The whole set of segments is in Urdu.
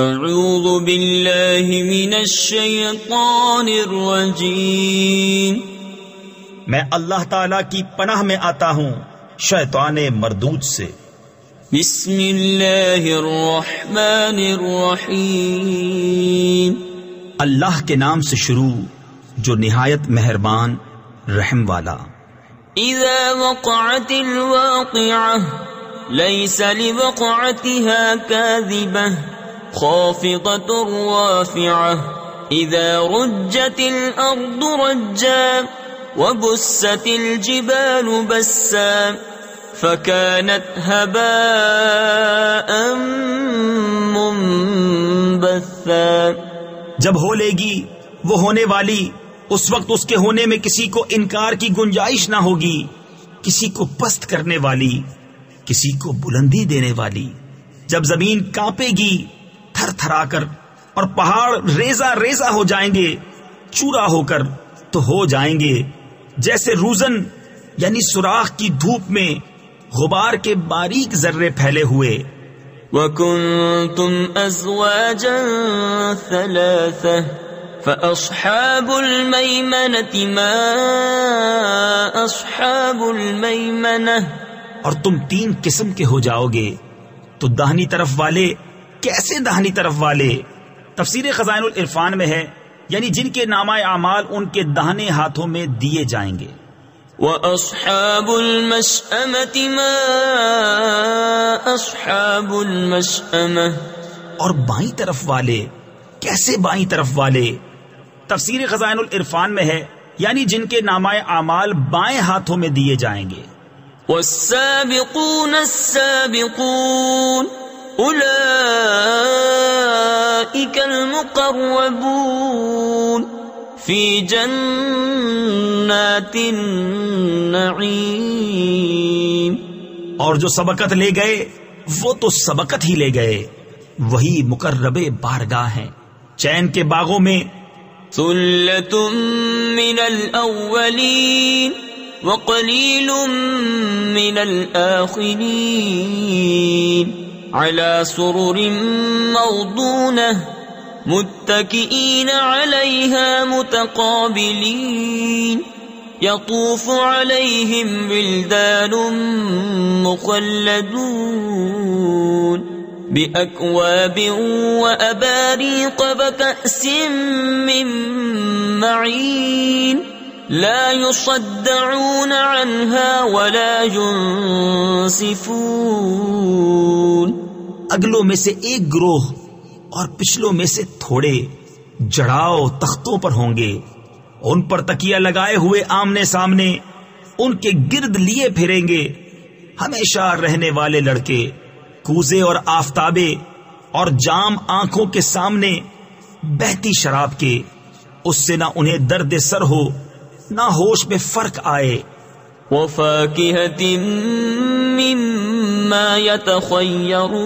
اعوذ باللہ من الشیطان الرجیم، میں اللہ تعالیٰ کی پناہ میں آتا ہوں شیطان مردود سے۔ بسم اللہ الرحمن الرحیم، اللہ کے نام سے شروع جو نہایت مہربان رحم والا۔ اذا وقعت الواقعة لیس لوقعتها كاذبة خافضة رافعة اذا رجت الارض رجا وبست الجبال بسا فكانت هباء منبثا۔ جب ہو لے گی وہ ہونے والی، اس وقت اس کے ہونے میں کسی کو انکار کی گنجائش نہ ہوگی، کسی کو پست کرنے والی، کسی کو بلندی دینے والی۔ جب زمین کانپے گی تھر تھرا کر اور پہاڑ ریزہ ریزہ ہو جائیں گے، چورا ہو کر تو ہو جائیں گے جیسے روزن یعنی سوراخ کی دھوپ میں غبار کے باریک ذرے پھیلے ہوئے۔ وَكُنْتُمْ أَزْوَاجًا ثَلَاثَةً فَأَصْحَابُ الْمَيْمَنَةِ مَا أَصْحَابُ الْمَيْمَنَةِ، اور تم تین قسم کے ہو جاؤ گے تو داہنی طرف والے کیسے داہنی طرف والے؟ تفسیر خزائن العرفان میں ہے یعنی جن کے نامہ اعمال ان کے داہنے ہاتھوں میں دیے جائیں گے۔ وَأَصْحَابُ الْمَشْأَمَةِ مَا أَصْحَابُ الْمَشْأَمَةِ، اور بائیں طرف والے کیسے بائیں طرف والے؟ تفسیر خزائن العرفان میں ہے یعنی جن کے نامہ اعمال بائیں ہاتھوں میں دیے جائیں گے۔ وَالسَّابِقُونَ السَّابِقُونَ أُولَئِكَ الْمُقَرَّبُونَ فِي جَنَّاتِ النَّعِيمِ، اور جو سبقت لے گئے وہ تو سبقت ہی لے گئے، وہی مقرب بارگاہ ہیں چین کے باغوں میں۔ ثُلَّةٌ مِّنَ الْأَوَّلِينَ وَقَلِيلٌ مِّنَ الْآخِرِينَ عَلَى سُرُرٍ مَّوْضُونَةٍ مُتَّكِئِينَ عَلَيْهَا مُتَقَابِلِينَ يَطُوفُ عَلَيْهِمْ وِلْدَانٌ مُّخَلَّدُونَ بِأَكْوَابٍ وَأَبَارِيقَ وَكَأْسٍ مِّن مَّعِينٍ لا يصدعون عنها ولا ينصفون۔ اگلوں میں سے ایک گروہ اور پچھلوں میں سے تھوڑے جڑاؤ تختوں پر ہوں گے، ان پر تکیہ لگائے ہوئے آمنے سامنے ان کے گرد لیے پھریں گے ہمیشہ رہنے والے لڑکے، کوزے اور آفتابے اور جام آنکھوں کے سامنے بہتی شراب کے، اس سے نہ انہیں درد سر ہو نہ ہوش میں فرق آئے۔ وَفَاكِهَةٍ مِّمَّا يَتَخَيَّرُونَ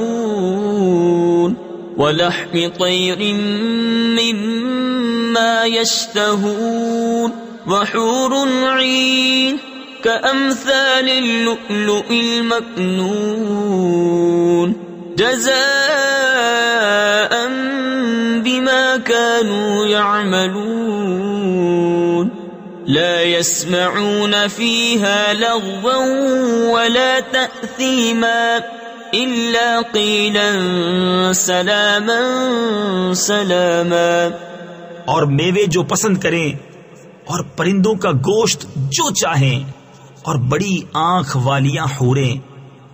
وَلَحْمِ طَيْرٍ مِّمَّا يَشْتَهُونَ وَحُورٌ عِينٌ كَأَمْثَالِ اللُّؤْلُؤِ الْمَكْنُونِ جَزَاءً بِمَا كَانُوا يَعْمَلُونَ لا يسمعون فيها لغوا ولا تأثيما إلا قيلا سلاما سلاما، اور میوے جو پسند کریں اور پرندوں کا گوشت جو چاہیں، اور بڑی آنکھ والیاں حوریں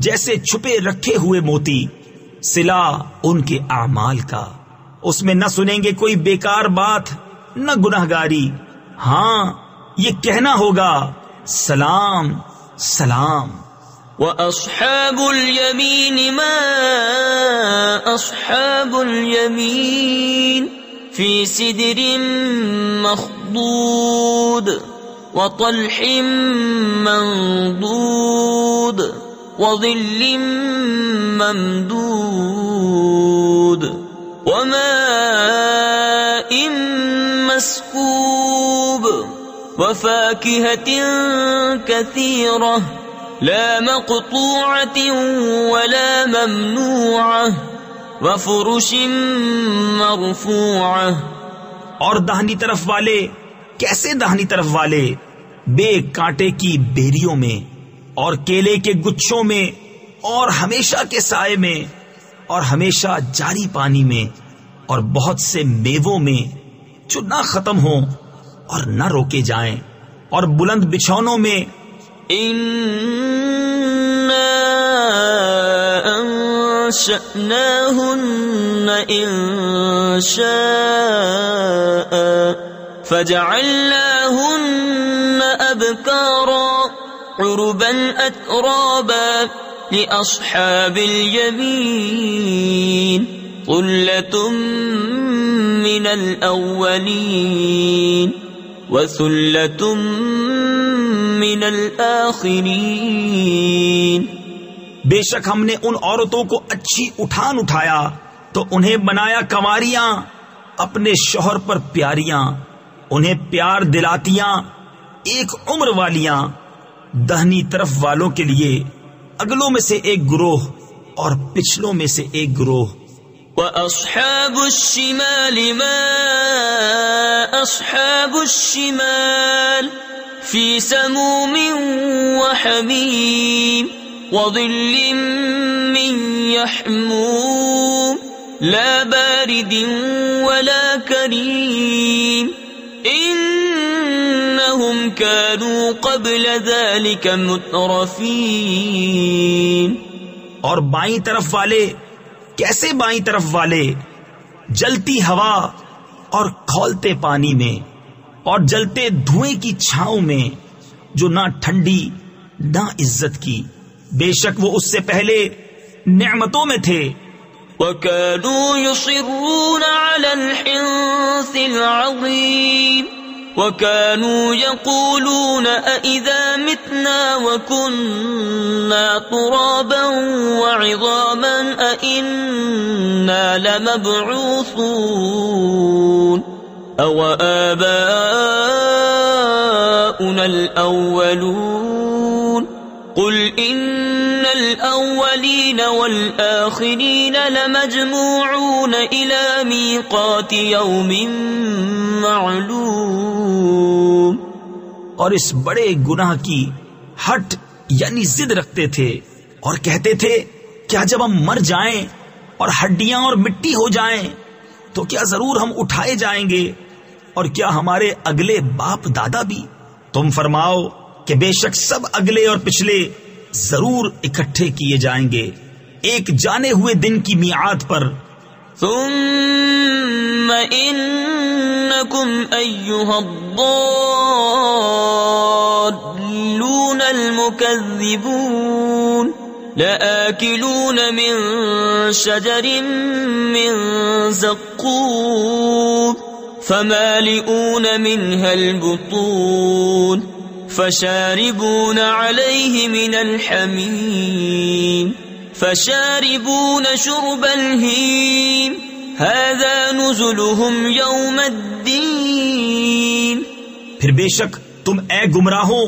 جیسے چھپے رکھے ہوئے موتی، صلہ ان کے اعمال کا، اس میں نہ سنیں گے کوئی بیکار بات نہ گناہگاری، ہاں یہ کہنا ہوگا سلام سلام۔ وَأَصْحَابُ الْيَمِينِ مَا أَصْحَابُ الْيَمِينِ فِي سِدْرٍ مَّخْضُودٍ وَطَلْحٍ مَّنضُودٍ وَظِلٍّ مَّمْدُودٍ وَمَاءٍ مَّسْكُوبٍ وَفَاكِهَةٍ كَثِيرَةٍ لا مقطوعة ولا ممنوعة وفرش مرفوعة. اور داہنی طرف والے کیسے داہنی طرف والے؟ بے کانٹے کی بیریوں میں اور کیلے کے گچھوں میں اور ہمیشہ کے سائے میں اور ہمیشہ جاری پانی میں اور بہت سے میووں میں جو نہ ختم ہوں اور نہ روکے جائیں اور بلند بچھونوں میں. انشأناهن انشاء فجعلناهن ابكارا عربا اترابا لأصحاب اليمين ثلة من الأولين وثلة من الآخرين. بے شک ہم نے ان عورتوں کو اچھی اٹھان اٹھایا تو انہیں بنایا کنواریاں، اپنے شوہر پر پیاریاں، انہیں پیار دلاتیاں، ایک عمر والیاں. دہنی طرف والوں کے لیے اگلوں میں سے ایک گروہ اور پچھلوں میں سے ایک گروہ. وَأَصْحَابُ الشِّمَالِ مَا أَصْحَابُ الشِّمَالِ فِي سَمُومٍ وَحَمِيمٍ وَظِلٍّ مِّن يَحْمُومٍ لَا بَارِدٍ وَلَا كَرِيمٍ إِنَّهُمْ كَانُوا قَبْلَ ذَلِكَ مُتْرَفِينَ. اور بائیں طرف والے کیسے بائیں طرف والے؟ جلتی ہوا اور کھولتے پانی میں اور جلتے دھوئیں کی چھاؤں میں جو نہ ٹھنڈی نہ عزت کی. بے شک وہ اس سے پہلے نعمتوں میں تھے. وَكَانُوا يُصِرُّونَ عَلَى الْحِنثِ الْعَظِيمِ وَكَانُوا يَقُولُونَ أَإِذَا مِتْنَا وَكُنَّا تُرَابًا وَعِظَامًا أَإِنَّا لَمَبْعُوثُونَ أَوْ آبَاؤُنَا الْأَوَّلُونَ قُلْ إِنَّ الْأَوَّلِينَ وَالْآخِرِينَ لَمَجْمُوعُونَ إِلَى مِيقَاتِ يَوْمٍ معلوم. اور اس بڑے گناہ کی ہٹ یعنی ضد رکھتے تھے اور کہتے تھے کیا جب ہم مر جائیں اور ہڈیاں اور مٹی ہو جائیں تو کیا ضرور ہم اٹھائے جائیں گے؟ اور کیا ہمارے اگلے باپ دادا بھی؟ تم فرماؤ کہ بے شک سب اگلے اور پچھلے ضرور اکٹھے کیے جائیں گے ایک جانے ہوئے دن کی میعاد پر. ثم انکم ایھا الضالون المکذبون لآکلون من شجر من زقوم فمالئون منها البطون فشاربون عليه من الحميم فشاربون شرب الهيم هذا نزلهم يوم الدين. پھر بے شک تم اے گمراہوں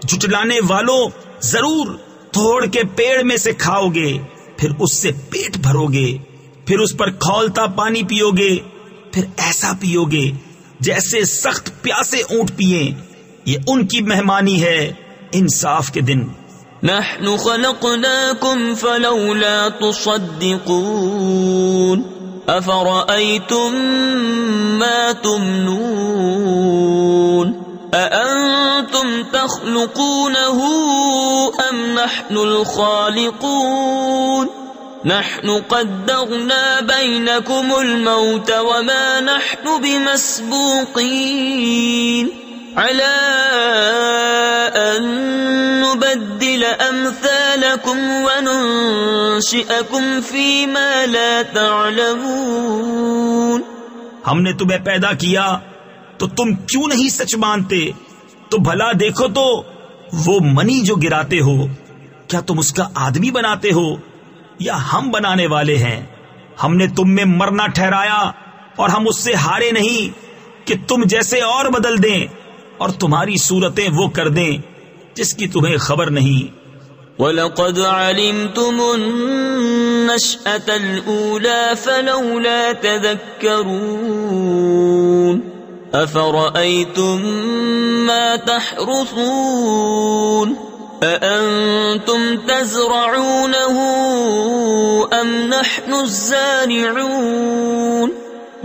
جھٹلانے والوں ضرور توڑ کے پیڑ میں سے کھاؤ گے، پھر اس سے پیٹ بھرو گے، پھر اس پر کھولتا پانی پیو گے، پھر ایسا پیو گے جیسے سخت پیاسے اونٹ پیئیں. یہ ان کی مہمانی ہے انصاف کے دن. نحن خلقناكم فلولا تصدقون افرأيتم ما تمنون أأنتم تخلقونه ام نحن الخالقون نحن قدرنا بينكم الموت وما نحن بمسبوقين على أن نبدل أمثالكم وننشئكم فيما لا تعلمون. ہم نے تمہیں پیدا کیا تو تم کیوں نہیں سچ مانتے؟ تو بھلا دیکھو تو وہ منی جو گراتے ہو کیا تم اس کا آدمی بناتے ہو یا ہم بنانے والے ہیں؟ ہم نے تم میں مرنا ٹھہرایا اور ہم اس سے ہارے نہیں کہ تم جیسے اور بدل دیں اور تمہاری صورتیں وہ کر دیں جس کی تمہیں خبر نہیں. وَلَقَدْ عَلِمْتُمُ النَّشْأَةَ الْأُولَى فَلَوْلَا تَذَكَّرُونَ أَفَرَأَيْتُم مَّا تَحْرُثُونَ أَأَنتُمْ تَزْرَعُونَهُ أَمْ نَحْنُ الزَّارِعُونَ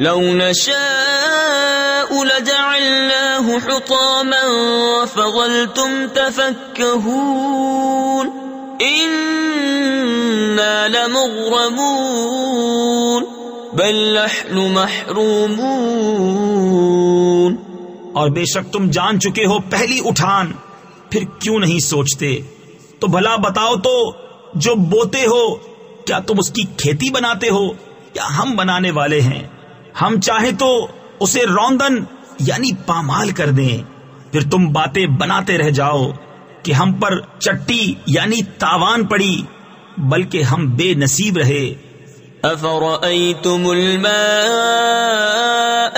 لَوْ نَشَاءُ لَجَعَلْنَاهُ حُطَامًا فَظَلْتُمْ تَفَكَّهُونَ إِنَّا لَمُغْرَمُونَ بَلْ نَحْنُ مَحْرُومُونَ اور بے شک تم جان چکے ہو پہلی اٹھان، پھر کیوں نہیں سوچتے؟ تو بھلا بتاؤ تو، جو بوتے ہو کیا تم اس کی کھیتی بناتے ہو یا ہم بنانے والے ہیں؟ ہم چاہیں تو اسے روندن یعنی پامال کر دیں، پھر تم باتیں بناتے رہ جاؤ کہ ہم پر چٹی یعنی تاوان پڑی، بلکہ ہم بے نصیب رہے۔ أَفَرَأَيْتُمُ الْمَاءَ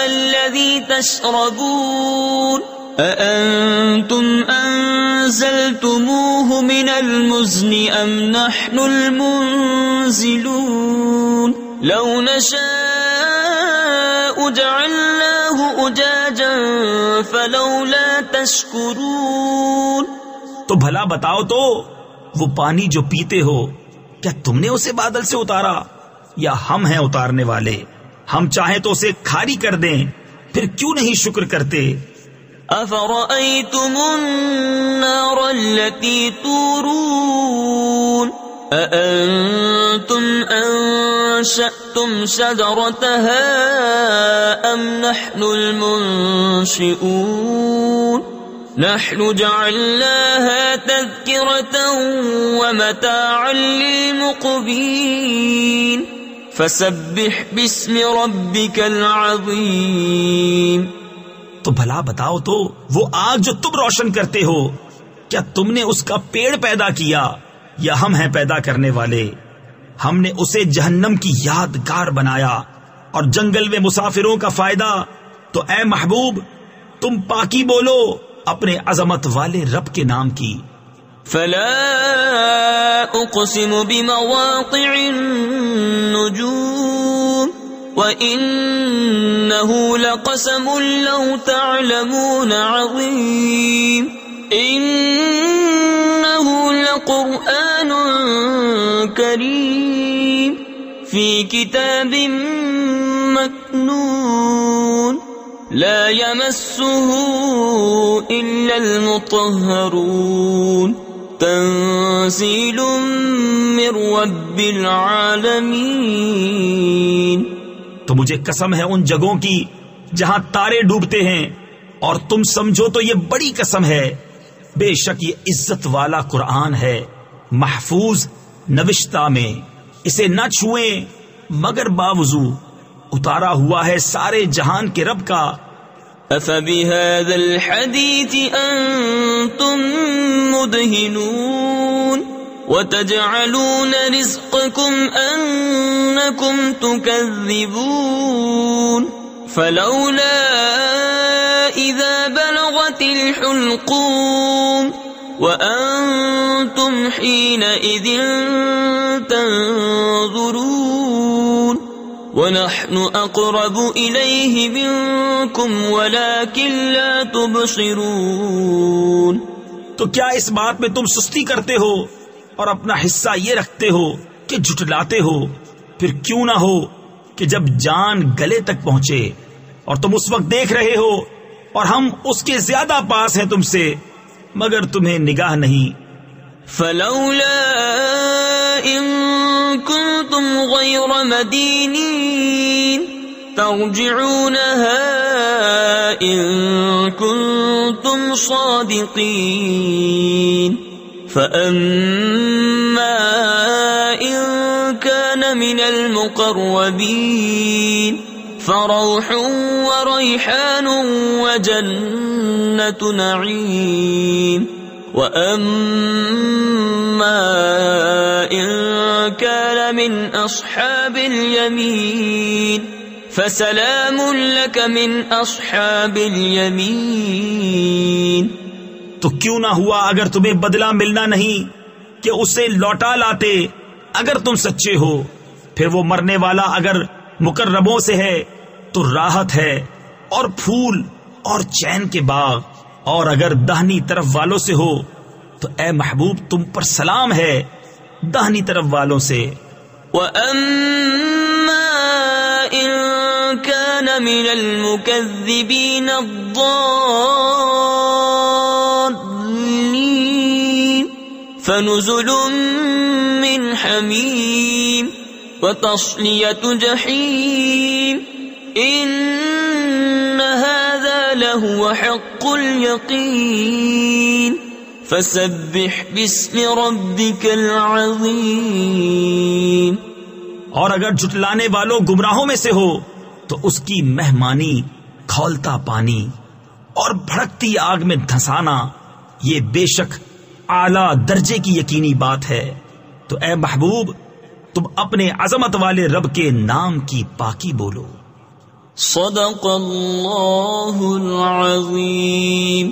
الَّذِي تَشْرَبُونَ أَأَنتُمْ أَنزَلْتُمُوهُ مِنَ الْمُزْنِ أَمْ نَحْنُ الْمُنزِلُونَ لَوْ نَشَاءُ جَعَلْنَاهُ أُجَاجًا فَلَوْلَا تَشْكُرُونَ تو بھلا بتاؤ تو، وہ پانی جو پیتے ہو کیا تم نے اسے بادل سے اتارا یا ہم ہیں اتارنے والے؟ ہم چاہیں تو اسے کھاری کر دیں، پھر کیوں نہیں شکر کرتے؟ أَفَرَأَيْتُمُ النَّارَ الَّتِي تُورُونَ أَأَنتُمْ أَنشَأْتُمْ شَجَرَتَهَا أَمْ نَحْنُ الْمُنشِئُونَ نَحْنُ جَعَلْنَاهَا تَذْكِرَةً وَمَتَاعًا لِّلْمُقْوِينَ فَسَبِّحْ بِاسْمِ رَبِّكَ الْعَظِيمِ تو بھلا بتاؤ تو، وہ آگ جو تم روشن کرتے ہو کیا تم نے اس کا پیڑ پیدا کیا یا ہم ہیں پیدا کرنے والے؟ ہم نے اسے جہنم کی یادگار بنایا اور جنگل میں مسافروں کا فائدہ۔ تو اے محبوب، تم پاکی بولو اپنے عظمت والے رب کے نام کی۔ فَلَا أُقْسِمُ بِمَوَاقِعِ النُّجُومِ وَإِنَّهُ لَقَسَمٌ لَّوْ تَعْلَمُونَ عَظِيمٌ إِنَّهُ لَقُرْآنٌ كَرِيمٌ فِي كِتَابٍ مَّكْنُونٍ لَا يَمَسُّهُ إِلَّا الْمُطَهَّرُونَ تَنزِيلٌ مِّن رَّبِّ الْعَالَمِينَ تو مجھے قسم ہے ان جگہوں کی جہاں تارے ڈوبتے ہیں، اور تم سمجھو تو یہ بڑی قسم ہے۔ بے شک یہ عزت والا قرآن ہے، محفوظ نوشتہ میں، اسے نہ چھوئیں مگر باوضو، اتارا ہوا ہے سارے جہان کے رب کا۔ أَفَبِهَذَا الْحَدِيثِ أَنْتُمْ مُدْهِنُونَ وَتَجْعَلُونَ رِزْقَكُمْ أَنَّكُمْ تُكَذِّبُونَ فَلَوْلَا إِذَا بَلَغَتِ الْحُلْقُومَ وَأَنْتُمْ حِينَئِذٍ تَنظُرُونَ وَنَحْنُ أَقْرَبُ إِلَيْهِ مِنْكُمْ وَلَكِنْ لَا تُبْصِرُونَ تو کیا اس بات میں تم سستی کرتے ہو اور اپنا حصہ یہ رکھتے ہو کہ جھٹلاتے ہو؟ پھر کیوں نہ ہو کہ جب جان گلے تک پہنچے اور تم اس وقت دیکھ رہے ہو اور ہم اس کے زیادہ پاس ہیں تم سے، مگر تمہیں نگاہ نہیں۔ فَلَوْلَا إِن كُنتُمْ غَيْرَ مَدِينِينَ تَرْجِعُونَهَا إِن كُنتُمْ صَادِقِينَ فَأَمَّا إِن كَانَ مِنَ الْمُقَرَّبِينَ فَرَوْحٌ وَرَيْحَانٌ وَجَنَّةُ نَعِيمٍ وَأَمَّا إِن كَانَ مِنْ أَصْحَابِ الْيَمِينِ فَسَلَامٌ لَكَ مِنْ أَصْحَابِ الْيَمِينِ تو کیوں نہ ہوا اگر تمہیں بدلہ ملنا نہیں کہ اسے لوٹا لاتے اگر تم سچے ہو. پھر وہ مرنے والا اگر مقربوں سے ہے تو راحت ہے اور پھول اور چین کے باغ، اور اگر داہنی طرف والوں سے ہو تو اے محبوب تم پر سلام ہے داہنی طرف والوں سے. وَأَمَّا إِن كَانَ مِنَ الْمُكَذِّبِينَ الضَّالِّينَ فَنُزُلٌ مِّنْ حَمِيمٍ وَتَصْلِيَةُ جَحِيمٍ إِنَّ هَذَا لَهُوَ حَقُّ الْيَقِينِ فَسَبِّحْ بِاسْمِ رَبِّكَ الْعَظِيمِ. اور اگر جھٹلانے والوں گمراہوں میں سے ہو تو اس کی مہمانی کھولتا پانی اور بھڑکتی آگ میں دھنسانا یہ بے شک اعلیٰ درجے کی یقینی بات ہے. تو اے محبوب تم اپنے عظمت والے رب کے نام کی پاکی بولو. صدق اللہ العظیم.